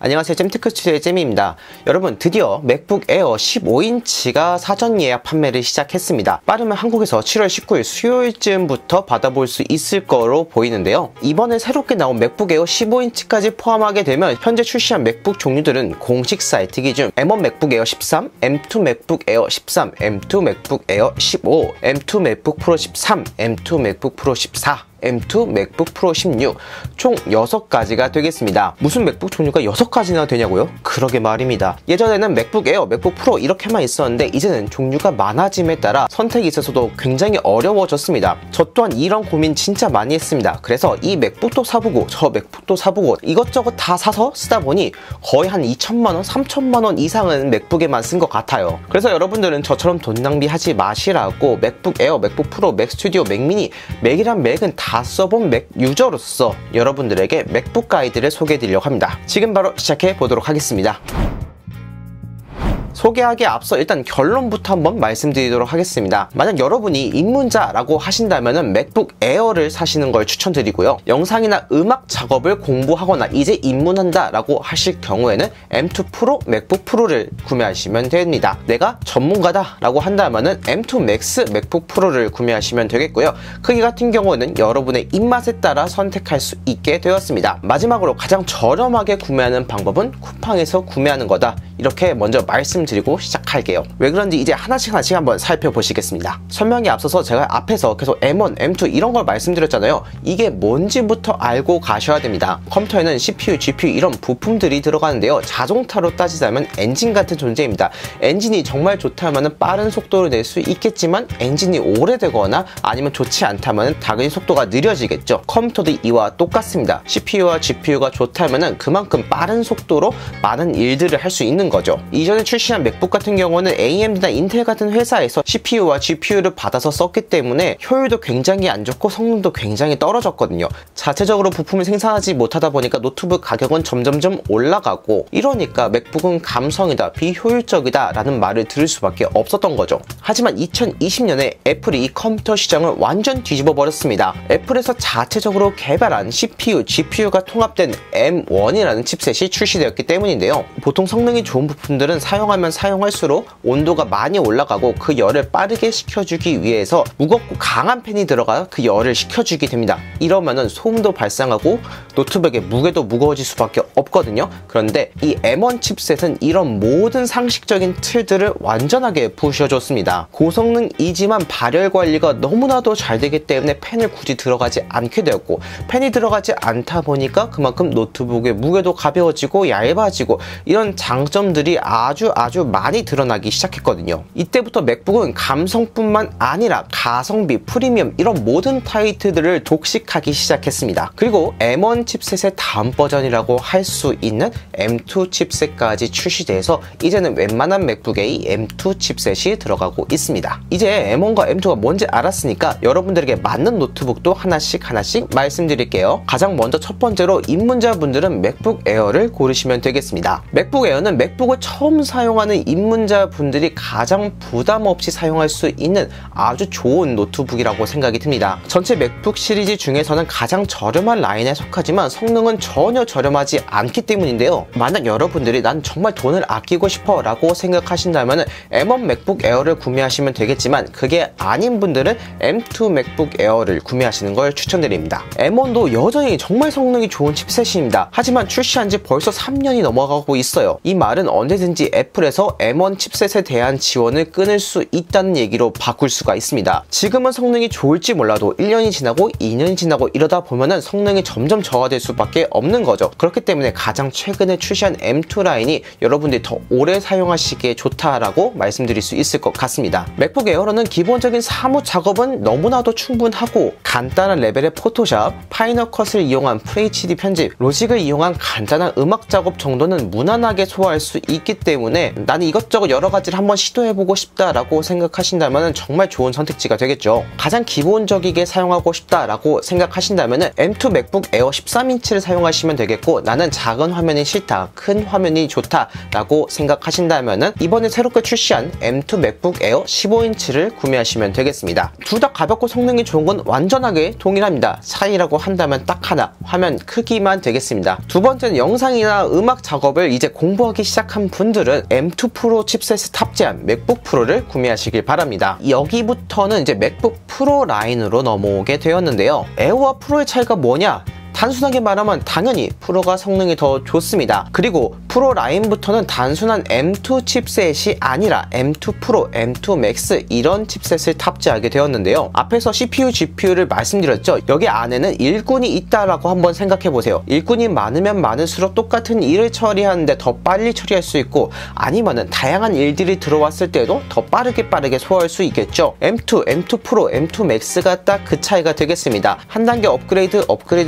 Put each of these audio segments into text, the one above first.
안녕하세요, 잼테크 스튜디오의 잼입니다. 여러분, 드디어 맥북 에어 15인치가 사전 예약 판매를 시작했습니다. 빠르면 한국에서 7월 19일 수요일쯤부터 받아볼 수 있을 거로 보이는데요. 이번에 새롭게 나온 맥북 에어 15인치까지 포함하게 되면 현재 출시한 맥북 종류들은 공식 사이트 기준 M1 맥북 에어 13, M2 맥북 에어 13, M2 맥북 에어 15, M2 맥북 프로 13, M2 맥북 프로 14, M2 맥북 프로 16 총 6가지가 되겠습니다. 무슨 맥북 종류가 6가지나 되냐고요? 그러게 말입니다. 예전에는 맥북 에어, 맥북 프로 이렇게만 있었는데 이제는 종류가 많아짐에 따라 선택이 있어서도 굉장히 어려워졌습니다. 저 또한 이런 고민 진짜 많이 했습니다. 그래서 이 맥북도 사보고 저 맥북도 사보고 이것저것 다 사서 쓰다 보니 거의 한 2천만원, 3천만원 이상은 맥북에만 쓴 것 같아요. 그래서 여러분들은 저처럼 돈 낭비하지 마시라고 맥북 에어, 맥북 프로, 맥 스튜디오, 맥 미니, 맥이란 맥은 다 써본 맥 유저로서 여러분들에게 맥북 가이드를 소개해드리려고 합니다. 지금 바로 시작해 보도록 하겠습니다. 소개하기에 앞서 일단 결론부터 한번 말씀드리도록 하겠습니다. 만약 여러분이 입문자라고 하신다면 맥북 에어를 사시는 걸 추천드리고요. 영상이나 음악 작업을 공부하거나 이제 입문한다 라고 하실 경우에는 M2 프로, 맥북 프로를 구매하시면 됩니다. 내가 전문가다 라고 한다면 M2 맥스 맥북 프로를 구매하시면 되겠고요. 크기 같은 경우는 여러분의 입맛에 따라 선택할 수 있게 되었습니다. 마지막으로 가장 저렴하게 구매하는 방법은 쿠팡에서 구매하는 거다, 이렇게 먼저 말씀드리고 시작할게요. 왜 그런지 이제 하나씩 한번 살펴보시겠습니다. 설명에 앞서서 제가 앞에서 계속 M1, M2 이런 걸 말씀드렸잖아요. 이게 뭔지부터 알고 가셔야 됩니다. 컴퓨터에는 CPU, GPU 이런 부품들이 들어가는데요. 자동차로 따지자면 엔진 같은 존재입니다. 엔진이 정말 좋다면 빠른 속도를 낼 수 있겠지만 엔진이 오래되거나 아니면 좋지 않다면 당연히 속도가 느려지겠죠. 컴퓨터도 이와 똑같습니다. CPU와 GPU가 좋다면 그만큼 빠른 속도로 많은 일들을 할 수 있는 거죠. 이전에 출시한 맥북 같은 경우는 AMD나 인텔 같은 회사에서 CPU와 GPU를 받아서 썼기 때문에 효율도 굉장히 안 좋고 성능도 굉장히 떨어졌거든요. 자체적으로 부품을 생산하지 못하다 보니까 노트북 가격은 점점점 올라가고, 이러니까 맥북은 감성이다, 비효율적이다 라는 말을 들을 수밖에 없었던 거죠. 하지만 2020년에 애플이 이 컴퓨터 시장을 완전 뒤집어 버렸습니다. 애플에서 자체적으로 개발한 CPU, GPU가 통합된 M1이라는 칩셋이 출시되었기 때문인데요. 보통 성능이 좋은 부품들은 사용하면 사용할수록 온도가 많이 올라가고 그 열을 빠르게 식혀주기 위해서 무겁고 강한 팬이 들어가 그 열을 식혀주게 됩니다. 이러면은 소음도 발생하고 노트북의 무게도 무거워질 수밖에 없거든요. 그런데 이 M1 칩셋은 이런 모든 상식적인 틀들을 완전하게 부셔줬습니다. 고성능이지만 발열 관리가 너무나도 잘 되기 때문에 팬을 굳이 들어가지 않게 되었고, 팬이 들어가지 않다 보니까 그만큼 노트북의 무게도 가벼워지고 얇아지고 이런 장점들이 아주 많이 드러나기 시작했거든요. 이때부터 맥북은 감성뿐만 아니라 가성비, 프리미엄 이런 모든 타이틀들을 독식하기 시작했습니다. 그리고 M1 칩셋의 다음 버전이라고 할 수 있는 M2 칩셋까지 출시돼서 이제는 웬만한 맥북에 이 M2 칩셋이 들어가고 있습니다. 이제 M1과 M2가 뭔지 알았으니까 여러분들에게 맞는 노트북도 하나씩 말씀드릴게요. 가장 먼저 첫 번째로 입문자분들은 맥북 에어를 고르시면 되겠습니다. 맥북 에어는 맥북을 처음 사용하는 입문자분들이 가장 부담 없이 사용할 수 있는 아주 좋은 노트북이라고 생각이 듭니다. 전체 맥북 시리즈 중에서는 가장 저렴한 라인에 속하지만 성능은 전혀 저렴하지 않기 때문인데요. 만약 여러분들이 난 정말 돈을 아끼고 싶어 라고 생각하신다면 M1 맥북 에어를 구매하시면 되겠지만, 그게 아닌 분들은 M2 맥북 에어를 구매하시는 걸 추천드립니다. M1도 여전히 정말 성능이 좋은 칩셋입니다. 하지만 출시한 지 벌써 3년이 넘어가고 있어요. 이 말은 언제든지 애플에서 M1 칩셋에 대한 지원을 끊을 수 있다는 얘기로 바꿀 수가 있습니다. 지금은 성능이 좋을지 몰라도 1년이 지나고 2년이 지나고 이러다 보면은 성능이 점점 저하될 수밖에 없는 거죠. 그렇기 때문에 가장 최근에 출시한 M2 라인이 여러분들이 더 오래 사용하시기에 좋다라고 말씀드릴 수 있을 것 같습니다. 맥북 에어로는 기본적인 사무 작업은 너무나도 충분하고, 간단한 레벨의 포토샵, 파이널 컷을 이용한 FHD 편집, 로직을 이용한 간단한 음악 작업 정도는 무난하게 소화할 수 수 있기 때문에 나는 이것저것 여러 가지를 한번 시도해보고 싶다라고 생각하신다면 정말 좋은 선택지가 되겠죠. 가장 기본적이게 사용하고 싶다라고 생각하신다면 M2 맥북 에어 13인치를 사용하시면 되겠고, 나는 작은 화면이 싫다, 큰 화면이 좋다라고 생각하신다면 이번에 새롭게 출시한 M2 맥북 에어 15인치를 구매하시면 되겠습니다. 둘 다 가볍고 성능이 좋은 건 완전하게 동일합니다. 차이라고 한다면 딱 하나, 화면 크기만 되겠습니다. 두 번째는 영상이나 음악 작업을 이제 공부하기 시작한 분들은 M2 프로 칩셋을 탑재한 맥북 프로를 구매하시길 바랍니다. 여기부터는 이제 맥북 프로 라인으로 넘어오게 되었는데요. 에어와 프로의 차이가 뭐냐? 단순하게 말하면 당연히 프로가 성능이 더 좋습니다. 그리고 프로 라인부터는 단순한 M2 칩셋이 아니라 M2 프로, M2 맥스 이런 칩셋을 탑재하게 되었는데요. 앞에서 CPU, GPU를 말씀드렸죠. 여기 안에는 일꾼이 있다라고 한번 생각해보세요. 일꾼이 많으면 많을수록 똑같은 일을 처리하는데 더 빨리 처리할 수 있고, 아니면은 다양한 일들이 들어왔을 때도 더 빠르게 소화할 수 있겠죠. M2, M2 프로, M2 맥스가 딱 그 차이가 되겠습니다. 한 단계 업그레이드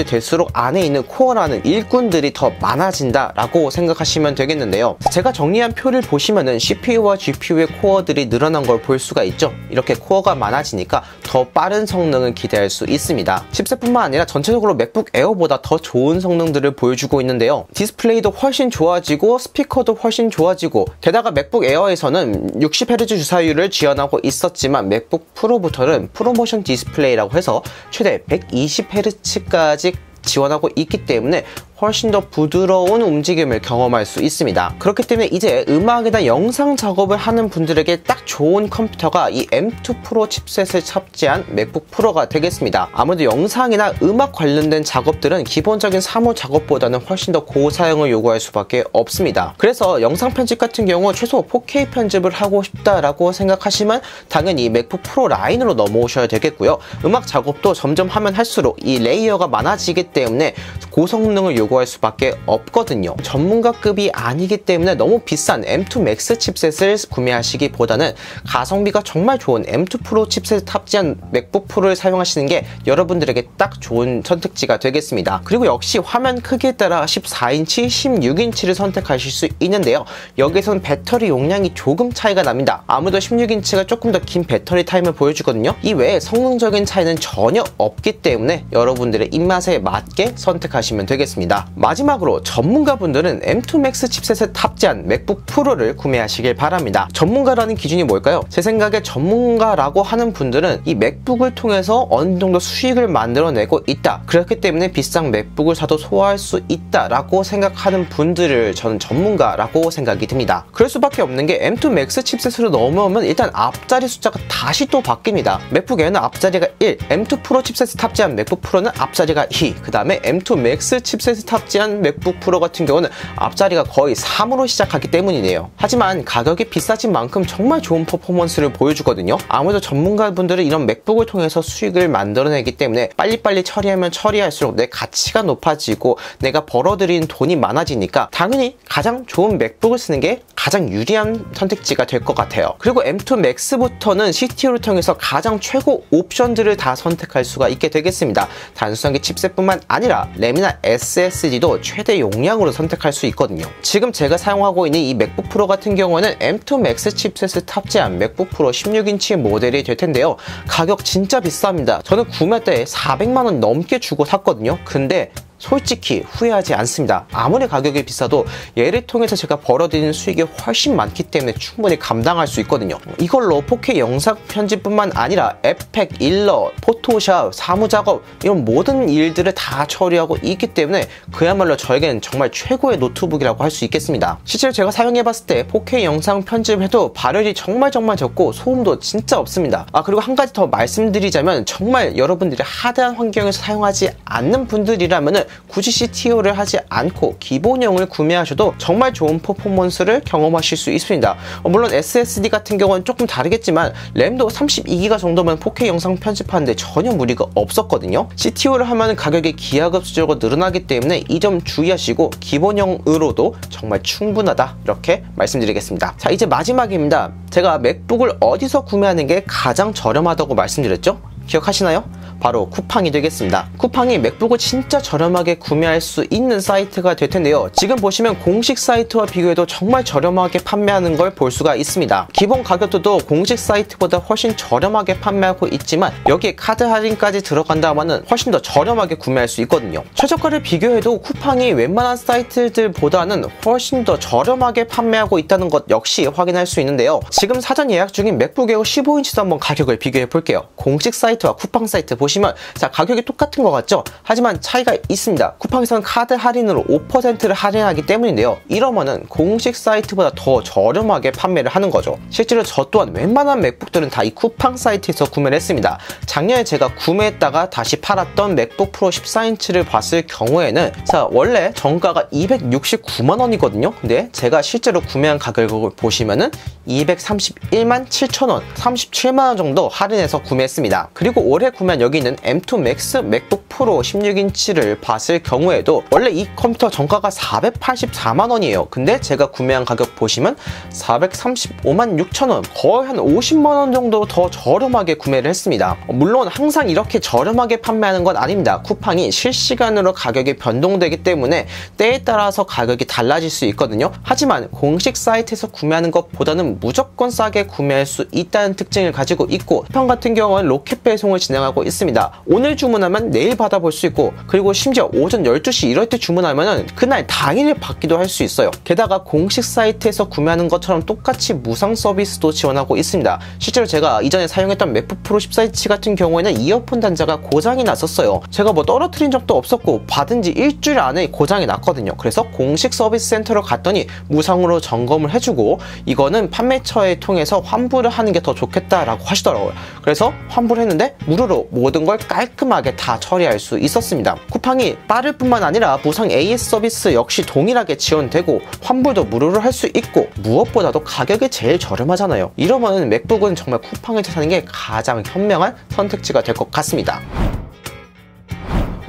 될수록 안에 있는 코어라는 일꾼들이 더 많아진다라고 생각하시면 되겠는데요. 제가 정리한 표를 보시면은 CPU와 GPU의 코어들이 늘어난 걸 볼 수가 있죠. 이렇게 코어가 많아지니까 더 빠른 성능을 기대할 수 있습니다. 칩셋뿐만 아니라 전체적으로 맥북 에어보다 더 좋은 성능들을 보여주고 있는데요. 디스플레이도 훨씬 좋아지고 스피커도 훨씬 좋아지고, 게다가 맥북 에어에서는 60Hz 주사율을 지원하고 있었지만 맥북 프로부터는 프로모션 디스플레이라고 해서 최대 120Hz까지 지원하고 있기 때문에 훨씬 더 부드러운 움직임을 경험할 수 있습니다. 그렇기 때문에 이제 음악이나 영상 작업을 하는 분들에게 딱 좋은 컴퓨터가 이 M2 프로 칩셋을 탑재한 맥북 프로가 되겠습니다. 아무래도 영상이나 음악 관련된 작업들은 기본적인 사무 작업보다는 훨씬 더 고사양을 요구할 수밖에 없습니다. 그래서 영상 편집 같은 경우 최소 4K 편집을 하고 싶다라고 생각하시면 당연히 맥북 프로 라인으로 넘어오셔야 되겠고요. 음악 작업도 점점 하면 할수록 이 레이어가 많아지기 때문에 고성능을 요구할 수밖에 없거든요. 전문가급이 아니기 때문에 너무 비싼 M2 맥스 칩셋을 구매하시기보다는 가성비가 정말 좋은 M2 프로 칩셋을 탑재한 맥북 프로를 사용하시는 게 여러분들에게 딱 좋은 선택지가 되겠습니다. 그리고 역시 화면 크기에 따라 14인치, 16인치를 선택하실 수 있는데요. 여기서는 배터리 용량이 조금 차이가 납니다. 아무래도 16인치가 조금 더 긴 배터리 타임을 보여주거든요. 이외에 성능적인 차이는 전혀 없기 때문에 여러분들의 입맛에 맞게 선택하시면 되겠습니다. 마지막으로 전문가분들은 M2 맥스 칩셋을 탑재한 맥북 프로를 구매하시길 바랍니다. 전문가라는 기준이 뭘까요? 제 생각에 전문가라고 하는 분들은 이 맥북을 통해서 어느 정도 수익을 만들어내고 있다, 그렇기 때문에 비싼 맥북을 사도 소화할 수 있다라고 생각하는 분들을 저는 전문가라고 생각이 듭니다. 그럴 수밖에 없는 게 M2 맥스 칩셋으로 넘어오면 일단 앞자리 숫자가 다시 또 바뀝니다. 맥북 에어는 앞자리가 1, M2 프로 칩셋을 탑재한 맥북 프로는 앞자리가 2, 그 다음에 M2 맥스 칩셋을 탑재한 맥북 프로 같은 경우는 앞자리가 거의 3으로 시작하기 때문이네요. 하지만 가격이 비싸진 만큼 정말 좋은 퍼포먼스를 보여주거든요. 아무래도 전문가분들은 이런 맥북을 통해서 수익을 만들어내기 때문에 빨리빨리 처리하면 처리할수록 내 가치가 높아지고 내가 벌어들인 돈이 많아지니까 당연히 가장 좋은 맥북을 쓰는 게 가장 유리한 선택지가 될 것 같아요. 그리고 M2 맥스부터는 CTO를 통해서 가장 최고 옵션들을 다 선택할 수가 있게 되겠습니다. 단순하게 칩셋뿐만 아니라 램이나 SSD도 최대 용량으로 선택할 수 있거든요. 지금 제가 사용하고 있는 이 맥북 프로 같은 경우는 M2 맥스 칩셋을 탑재한 맥북 프로 16인치 모델이 될 텐데요. 가격 진짜 비쌉니다. 저는 구매 때 400만원 넘게 주고 샀거든요. 근데 솔직히 후회하지 않습니다. 아무리 가격이 비싸도 얘를 통해서 제가 벌어들이는 수익이 훨씬 많기 때문에 충분히 감당할 수 있거든요. 이걸로 4K 영상 편집뿐만 아니라 에펙, 일러, 포토샵, 사무작업 이런 모든 일들을 다 처리하고 있기 때문에 그야말로 저에게는 정말 최고의 노트북이라고 할 수 있겠습니다. 실제로 제가 사용해봤을 때 4K 영상 편집해도 발열이 정말 적고 소음도 진짜 없습니다. 그리고 한 가지 더 말씀드리자면 정말 여러분들이 하드한 환경에서 사용하지 않는 분들이라면 굳이 CTO를 하지 않고 기본형을 구매하셔도 정말 좋은 퍼포먼스를 경험하실 수 있습니다. 물론 SSD 같은 경우는 조금 다르겠지만 램도 32기가 정도면 4K 영상 편집하는데 전혀 무리가 없었거든요. CTO를 하면 가격이 기하급수적으로 늘어나기 때문에 이 점 주의하시고 기본형으로도 정말 충분하다, 이렇게 말씀드리겠습니다. 자, 이제 마지막입니다. 제가 맥북을 어디서 구매하는 게 가장 저렴하다고 말씀드렸죠? 기억하시나요? 바로 쿠팡이 되겠습니다. 쿠팡이 맥북을 진짜 저렴하게 구매할 수 있는 사이트가 될 텐데요. 지금 보시면 공식 사이트와 비교해도 정말 저렴하게 판매하는 걸 볼 수가 있습니다. 기본 가격도 공식 사이트보다 훨씬 저렴하게 판매하고 있지만 여기에 카드 할인까지 들어간다면은 훨씬 더 저렴하게 구매할 수 있거든요. 최저가를 비교해도 쿠팡이 웬만한 사이트들보다는 훨씬 더 저렴하게 판매하고 있다는 것 역시 확인할 수 있는데요. 지금 사전 예약 중인 맥북 에어 15인치도 한번 가격을 비교해 볼게요. 공식 사이트와 쿠팡 사이트 보시면 자, 가격이 똑같은 것 같죠? 하지만 차이가 있습니다. 쿠팡에서는 카드 할인으로 5%를 할인하기 때문인데요. 이러면은 공식 사이트보다 더 저렴하게 판매를 하는 거죠. 실제로 저 또한 웬만한 맥북들은 다 이 쿠팡 사이트에서 구매를 했습니다. 작년에 제가 구매했다가 다시 팔았던 맥북 프로 14인치를 봤을 경우에는 자, 원래 정가가 269만 원이거든요. 근데 제가 실제로 구매한 가격을 보시면은 231만 7천 원, 37만 원 정도 할인해서 구매했습니다. 그리고 올해 구매한 여기 있는 M2 Max 맥북 프로 16인치를 봤을 경우에도 원래 이 컴퓨터 정가가 484만 원이에요. 근데 제가 구매한 가격 보시면 435만 6천 원, 거의 한 50만 원 정도 더 저렴하게 구매를 했습니다. 물론 항상 이렇게 저렴하게 판매하는 건 아닙니다. 쿠팡이 실시간으로 가격이 변동되기 때문에 때에 따라서 가격이 달라질 수 있거든요. 하지만 공식 사이트에서 구매하는 것보다는 무조건 싸게 구매할 수 있다는 특징을 가지고 있고 쿠팡 같은 경우는 로켓 배송을 진행하고 있습니다. 오늘 주문하면 내일 받아볼 수 있고 그리고 심지어 오전 12시 이럴 때 주문하면 그날 당일 받기도 할 수 있어요. 게다가 공식 사이트에서 구매하는 것처럼 똑같이 무상 서비스도 지원하고 있습니다. 실제로 제가 이전에 사용했던 맥북 프로 14인치 같은 경우에는 이어폰 단자가 고장이 났었어요. 제가 뭐 떨어뜨린 적도 없었고 받은 지 일주일 안에 고장이 났거든요. 그래서 공식 서비스 센터로 갔더니 무상으로 점검을 해주고 이거는 판매처에 통해서 환불을 하는 게 더 좋겠다라고 하시더라고요. 그래서 환불을 했는데 무료로 모든 걸 깔끔하게 다 처리할 수 있었습니다. 쿠팡이 빠를 뿐만 아니라 무상 AS 서비스 역시 동일하게 지원되고 환불도 무료로 할 수 있고 무엇보다도 가격이 제일 저렴하잖아요. 이러면 맥북은 정말 쿠팡에서 사는 게 가장 현명한 선택지가 될 것 같습니다.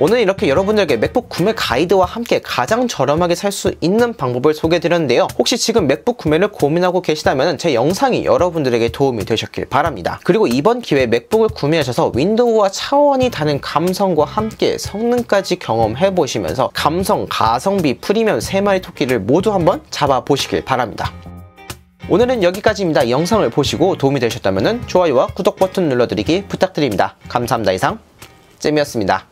오늘 이렇게 여러분들에게 맥북 구매 가이드와 함께 가장 저렴하게 살 수 있는 방법을 소개해드렸는데요. 혹시 지금 맥북 구매를 고민하고 계시다면 제 영상이 여러분들에게 도움이 되셨길 바랍니다. 그리고 이번 기회에 맥북을 구매하셔서 윈도우와 차원이 다른 감성과 함께 성능까지 경험해보시면서 감성, 가성비, 프리미엄 3마리 토끼를 모두 한번 잡아보시길 바랍니다. 오늘은 여기까지입니다. 영상을 보시고 도움이 되셨다면 좋아요와 구독 버튼 눌러드리기 부탁드립니다. 감사합니다. 이상 잼이었습니다.